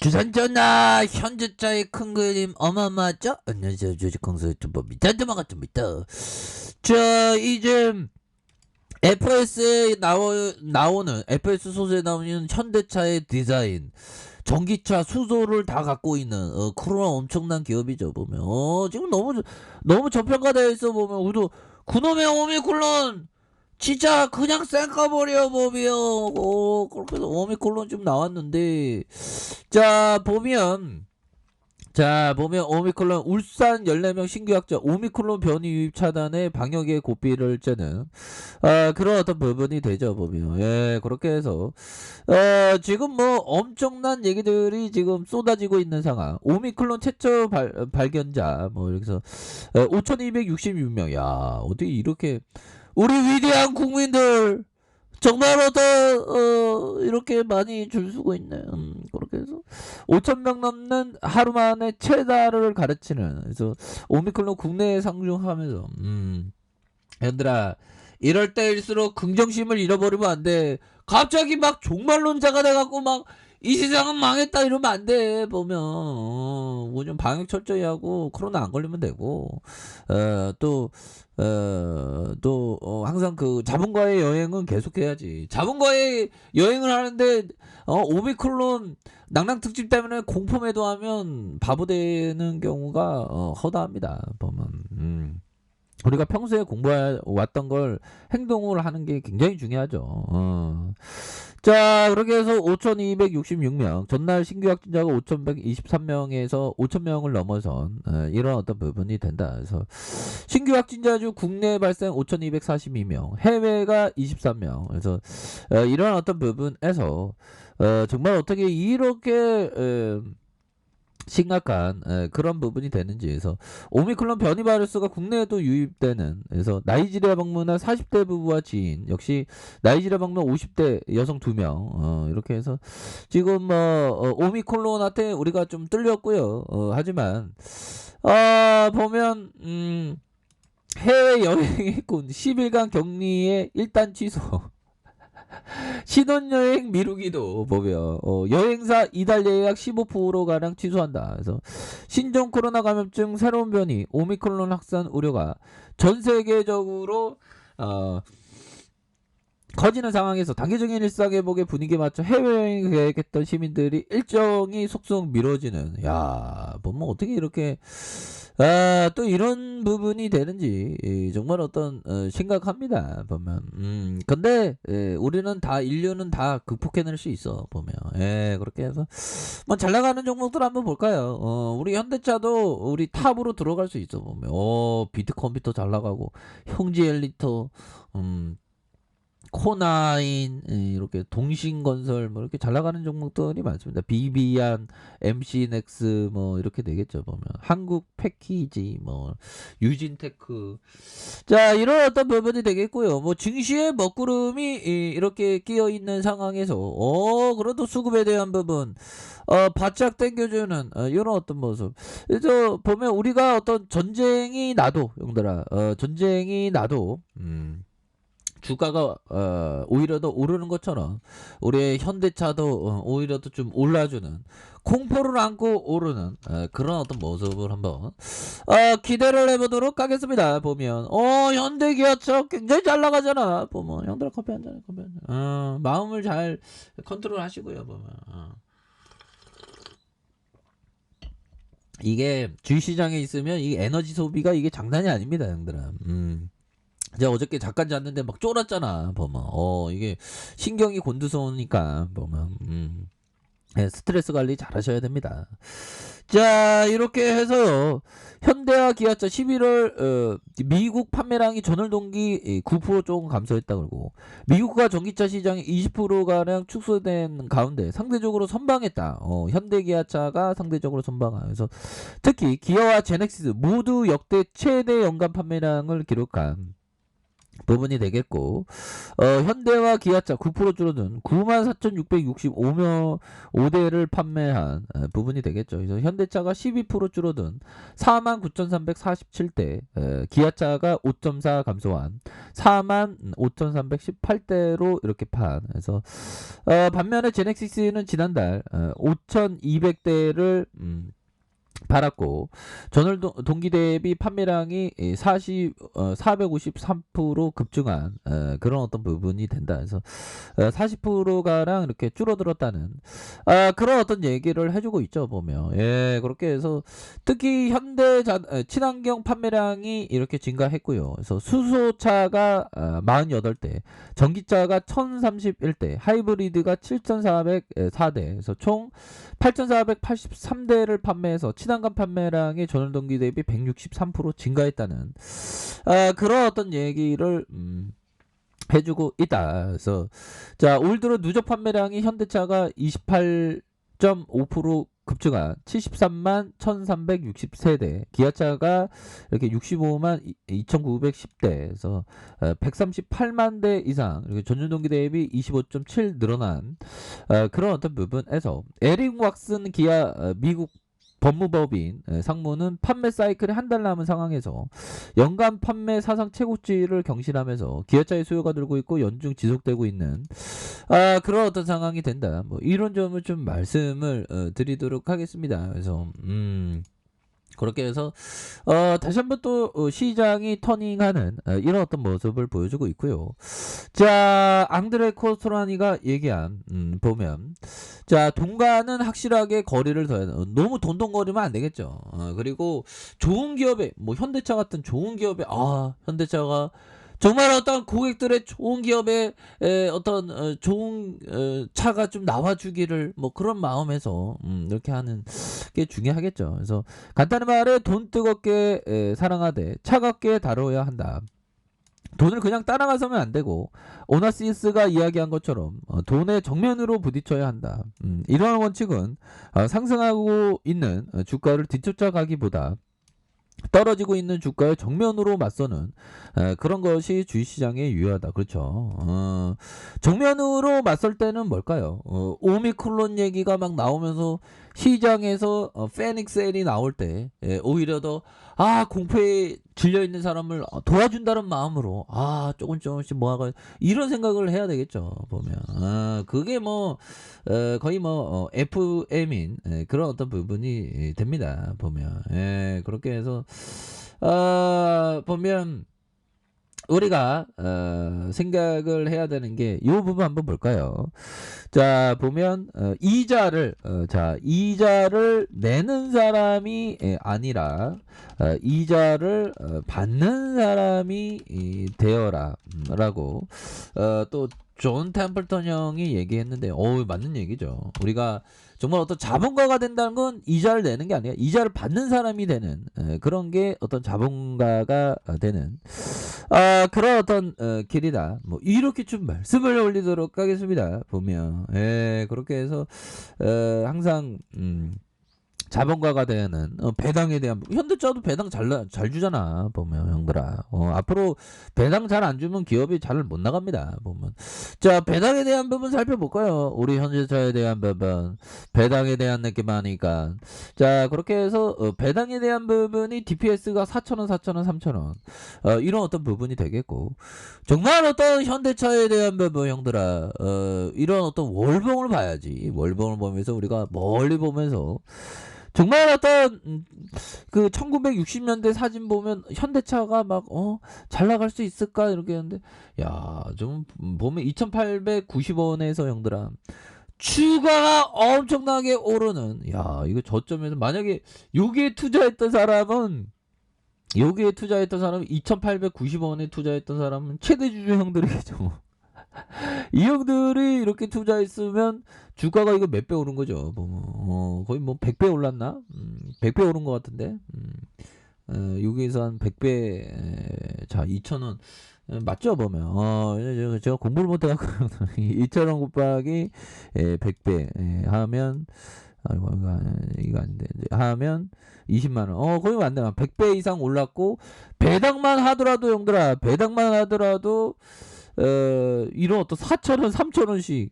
주산전화 현대차의 큰 그림 어마어마하죠? 안녕하세요, 주식공수 유튜버 미탄드마가입니다. 자, 이제 FS에 나오는 FS 소재에 나오는 현대차의 디자인, 전기차 수소를 다 갖고 있는 그런 엄청난 기업이죠. 보면 지금 너무 저평가되어 있어. 보면 우리도 그놈의 오미클론 진짜 그냥 쌩까버려 보면 그렇게 해서 오미클론 좀 나왔는데, 자 보면 오미클론 울산 14명 신규 확진 오미클론 변이 유입 차단에 방역의 고삐를 째는 그런 어떤 부분이 되죠. 보면 그렇게 해서 지금 뭐 엄청난 얘기들이 지금 쏟아지고 있는 상황. 오미클론 최초 발견자 뭐 이렇게 해서 5266명. 야, 어떻게 이렇게 우리 위대한 국민들 정말 이렇게 많이 줄 수가 있네. 그렇게 해서 5,000명 넘는 하루 만에 최다를 가르치는, 그래서 오미클론 국내에 상중하면서 얘들아, 이럴 때일수록 긍정심을 잃어버리면 안 돼. 갑자기 막 종말론자가 돼갖고 막 이 세상은 망했다 이러면 안 돼. 보면 뭐 좀 방역 철저히 하고 코로나 안 걸리면 되고, 항상 그 자본가의 여행은 계속해야지. 자본가의 여행을 하는데 오미크론 낭랑 특집 때문에 공포매도하면 바보 되는 경우가 허다합니다. 보면 우리가 평소에 공부해 왔던 걸 행동을 하는 게 굉장히 중요하죠. 자, 그렇게 해서 5,266명, 전날 신규 확진자가 5,123명에서 5,000명을 넘어선 이런 어떤 부분이 된다. 그래서 신규 확진자 중 국내 발생 5,242명, 해외가 23명. 그래서 이런 어떤 부분에서 정말 어떻게 이렇게 심각한 그런 부분이 되는지. 해서 오미클론 변이 바이러스가 국내에도 유입되는, 그래서 나이지리아 방문한 40대 부부와 지인, 역시 나이지리아 방문 50대 여성 2명, 이렇게 해서 지금 오미클론한테 우리가 좀 뚫렸고요. 하지만 보면 해외 여행했군 10일간 격리에 일단 취소. 신혼여행 미루기도 보면 여행사 이달 예약 15%가량 취소한다. 그래서 신종 코로나 감염증 새로운 변이 오미크론 확산 우려가 전 세계적으로 커지는 상황에서 단기적인 일상회복의 분위기에 맞춰 해외여행 계획했던 시민들이 일정이 속속 미뤄지는. 야, 보면 어떻게 이렇게 또 이런 부분이 되는지 정말 심각합니다. 보면 근데 우리는 다, 인류는 다 극복해낼 수 있어. 보면 그렇게 해서 뭐 잘 나가는 종목들 한번 볼까요? 우리 현대차도 우리 탑으로 들어갈 수 있어. 보면 비트컴퓨터 잘 나가고, 형제 엘리터, 코나인, 이렇게 동신건설 뭐 이렇게 잘 나가는 종목들이 많습니다. 비비안, MC넥스 뭐 이렇게 되겠죠. 보면 한국 패키지, 뭐 유진테크, 자, 이런 어떤 부분이 되겠고요. 뭐 증시의 먹구름이 이렇게 끼어 있는 상황에서 그래도 수급에 대한 부분 바짝 당겨주는 이런 어떤 모습. 그래서 보면 우리가 어떤 전쟁이 나도, 형들아, 전쟁이 나도 주가가 오히려 더 오르는 것처럼 우리의 현대차도 오히려 더 좀 올라주는, 공포를 안고 오르는 그런 어떤 모습을 한번 기대를 해보도록 하겠습니다. 보면 현대기아차 굉장히 잘 나가잖아. 보면 형들 커피 한잔, 커피 한잔. 마음을 잘 컨트롤 하시고요. 보면 이게 주식시장에 있으면 이 에너지 소비가 이게 장난이 아닙니다, 형들아. 제가 어저께 잠깐 잤는데 막 쫄았잖아. 보면 이게 신경이 곤두서니까 보면 스트레스 관리 잘 하셔야 됩니다. 자, 이렇게 해서요, 현대와 기아차 11월 미국 판매량이 전월 동기 9% 조금 감소했다. 그러고 미국과 전기차 시장이 20%가량 축소된 가운데 상대적으로 선방했다. 현대 기아차가 상대적으로 선방하면서 특히 기아와 제넥시스 모두 역대 최대 연간 판매량을 기록한 부분이 되겠고, 현대와 기아차 9% 줄어든 94,665대를 판매한 부분이 되겠죠. 그래서 현대차가 12% 줄어든 49,347대, 기아차가 5.4 감소한 45,318대로 이렇게 판. 그래서 반면에 제넥시스는 지난달 5,200대를 팔았고, 전월 동기 대비 판매량이 453% 급증한 그런 어떤 부분이 된다. 그래서 40%가량 이렇게 줄어들었다는 그런 어떤 얘기를 해주고 있죠, 보면. 예, 그렇게 해서 특히 친환경 판매량이 이렇게 증가했고요. 그래서 수소차가 48대, 전기차가 1031대, 하이브리드가 7404대, 그래서 총 8483대를 판매해서 친환경 판매량이 전월 동기 대비 163% 증가했다는 그런 어떤 얘기를 해주고 있다. 그래서 자, 올 들어 누적 판매량이 현대차가 28.5% 급증한 73만 1360세대, 기아차가 이렇게 65만 2910대에서 138만 대 이상, 이렇게 전년 동기 대비 25.7 늘어난 그런 어떤 부분에서 에릭 왁슨 기아 미국 법무법인 상무는 판매 사이클이 한 달 남은 상황에서 연간 판매 사상 최고치를 경신하면서 기아차의 수요가 늘고 있고 연중 지속되고 있는 그런 어떤 상황이 된다. 뭐 이런 점을 좀 말씀을 드리도록 하겠습니다. 그래서 그렇게 해서 다시 한번 또 시장이 터닝하는 이런 어떤 모습을 보여주고 있고요. 자, 앙드레 코스토라니가 얘기한 보면, 자, 돈과는 확실하게 거리를 둬야 너무 돈돈거리면 안 되겠죠. 그리고 좋은 기업에, 뭐 현대차 같은 좋은 기업에, 현대차가 정말 어떤 고객들의 좋은 기업에 어떤 좋은 차가 좀 나와주기를 뭐 그런 마음에서 이렇게 하는 게 중요하겠죠. 그래서 간단히 말해 돈 뜨겁게 사랑하되 차갑게 다뤄야 한다. 돈을 그냥 따라가서면 안 되고 오나시스가 이야기한 것처럼 돈의 정면으로 부딪혀야 한다. 이러한 원칙은 상승하고 있는 주가를 뒤쫓아가기보다 떨어지고 있는 주가에 정면으로 맞서는 그런 것이 주식시장에 유효하다. 그렇죠. 정면으로 맞설 때는 뭘까요? 오미크론 얘기가 막 나오면서 시장에서 패닉셀이 나올 때 오히려 더 공포에 질려있는 사람을 도와준다는 마음으로 조금씩 모아가 이런 생각을 해야 되겠죠. 보면 그게 뭐 거의 뭐 FM인 그런 어떤 부분이 됩니다. 보면 그렇게 해서 보면 우리가 생각을 해야 되는 게 이 부분 한번 볼까요? 자, 보면 이자를 내는 사람이 아니라 이자를 받는 사람이 되어라라고 또 존 템플턴 형이 얘기했는데 맞는 얘기죠. 우리가 정말 어떤 자본가가 된다는 건 이자를 내는 게 아니라 이자를 받는 사람이 되는 그런 게 어떤 자본가가 되는 그런 어떤 길이다. 뭐 이렇게 좀 말씀을 올리도록 하겠습니다. 보면 그렇게 해서 항상 자본가가 되는 배당에 대한 현대차도 배당 잘 주잖아. 보면 형들아 앞으로 배당 잘 안 주면 기업이 잘 못 나갑니다. 보면 자, 배당에 대한 부분 살펴볼까요? 우리 현대차에 대한 부분, 배당에 대한 느낌 하니까 자, 그렇게 해서 배당에 대한 부분이 DPS가 4,000원 3,000원 이런 어떤 부분이 되겠고, 정말 어떤 현대차에 대한 부분 형들아 이런 어떤 월봉을 봐야지. 월봉을 보면서 우리가 멀리 보면서 정말 어떤 그 1960년대 사진 보면 현대차가 막 잘 나갈 수 있을까 이렇게 했는데 좀 보면 2890원에서 형들아 주가가 엄청나게 오르는 이거 저점에서 만약에 여기에 투자했던 사람은 2890원에 투자했던 사람은 최대 주주 형들이겠죠. 이 형들이 이렇게 투자했으면 주가가 이거 몇 배 오른 거죠. 거의 뭐 100배 올랐나? 100배 오른 것 같은데. 여기서 한 100배, 자, 2,000원. 맞죠, 보면. 제가 공부를 못해갖고, 2,000원 곱하기 100배 하면, 이거 아닌데. 이제 하면 20만 원. 거의 안 되나? 100배 이상 올랐고, 배당만 하더라도, 형들아, 배당만 하더라도, 이런 어떤 4,000원, 3,000원씩,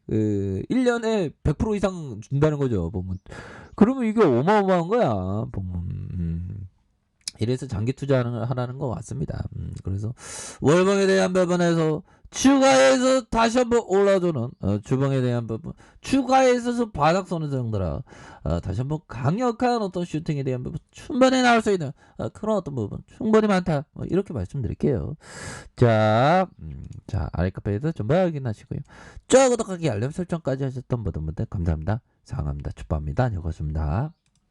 1년에 100% 이상 준다는 거죠, 보면. 그러면 이게 어마어마한 거야, 보면. 이래서 장기 투자하라는 것 같습니다. 그래서 월봉에 대한 부분에서 추가해서 다시 한번 올라주는 주봉에 대한 부분, 추가해서 바닥서는 정도라 다시 한번 강력한 어떤 슈팅에 대한 부분 충분히 나올 수 있는 그런 어떤 부분 충분히 많다, 이렇게 말씀드릴게요. 자, 아래 카페에서 좀 확인하시고요. 저 구독하기 알림 설정까지 하셨던 모든 분들 감사합니다. 사랑합니다. 축복합니다. 여기습니다